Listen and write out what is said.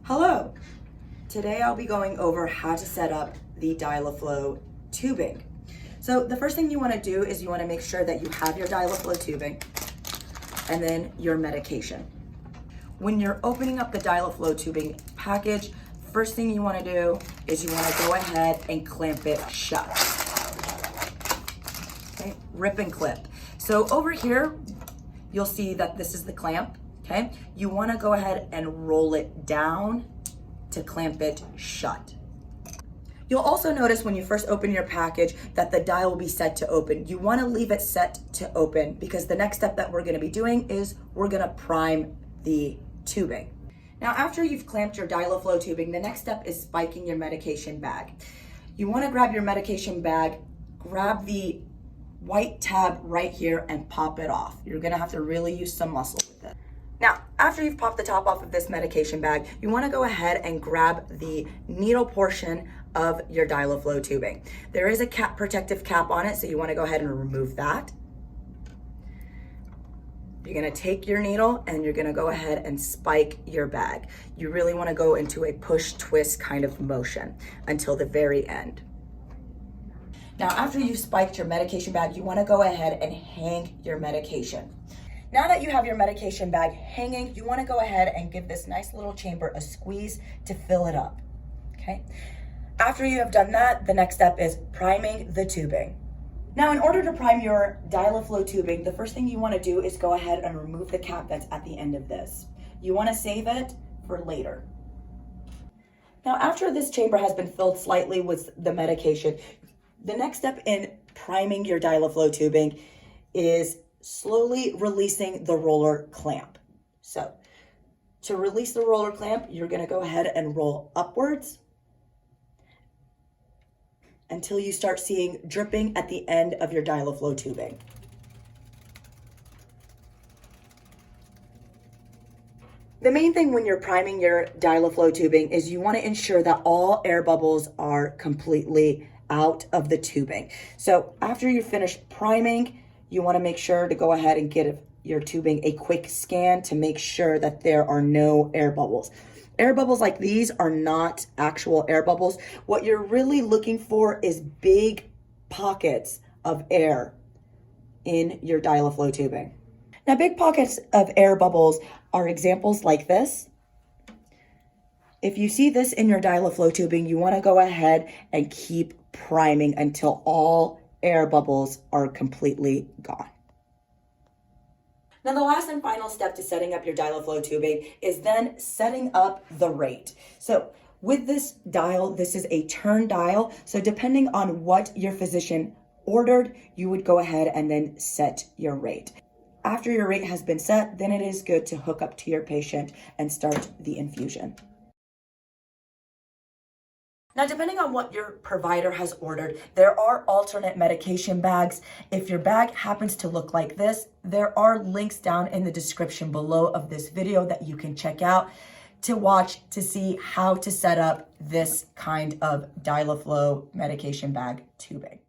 Hello! Today I'll be going over how to set up the Dial-A-Flow tubing. So the first thing you want to do is you want to make sure that you have your Dial-A-Flow tubing and then your medication. When you're opening up the Dial-A-Flow tubing package, first thing you want to do is you want to go ahead and clamp it shut. Okay, rip and clip. So over here, you'll see that this is the clamp, okay? You wanna go ahead and roll it down to clamp it shut. You'll also notice when you first open your package that the dial will be set to open. You wanna leave it set to open because the next step that we're gonna be doing is we're gonna prime the tubing. Now, after you've clamped your Dial-A-Flow tubing, the next step is spiking your medication bag. You wanna grab your medication bag, grab the white tab right here and pop it off. You're gonna have to really use some muscle with it. Now, after you've popped the top off of this medication bag, you wanna go ahead and grab the needle portion of your Dial-A-Flow tubing. There is a protective cap on it, so you wanna go ahead and remove that. You're gonna take your needle and you're gonna go ahead and spike your bag. You really wanna go into a push twist kind of motion until the very end. Now, after you've spiked your medication bag, you wanna go ahead and hang your medication. Now that you have your medication bag hanging, you wanna go ahead and give this nice little chamber a squeeze to fill it up, okay? After you have done that, the next step is priming the tubing. Now, in order to prime your Dial-A-Flow tubing, the first thing you wanna do is go ahead and remove the cap that's at the end of this. You wanna save it for later. Now, after this chamber has been filled slightly with the medication, the next step in priming your Dial-A-Flow tubing is slowly releasing the roller clamp. So to release the roller clamp, you're gonna go ahead and roll upwards until you start seeing dripping at the end of your Dial-A-Flow tubing. The main thing when you're priming your Dial-A-Flow tubing is you wanna ensure that all air bubbles are completely out of the tubing. So after you finish priming, you wanna make sure to go ahead and give your tubing a quick scan to make sure that there are no air bubbles. Air bubbles like these are not actual air bubbles. What you're really looking for is big pockets of air in your Dial-A-Flow tubing. Now, big pockets of air bubbles are examples like this. If you see this in your Dial-A-Flow tubing, you wanna go ahead and keep priming until all air bubbles are completely gone. Now, the last and final step to setting up your Dial-A-Flow tubing is then setting up the rate. So with this dial, this is a turn dial. So depending on what your physician ordered, you would go ahead and then set your rate. After your rate has been set, then it is good to hook up to your patient and start the infusion. Now, depending on what your provider has ordered, there are alternate medication bags. If your bag happens to look like this, there are links down in the description below of this video that you can check out to watch to see how to set up this kind of Dial-A-Flow medication bag tubing.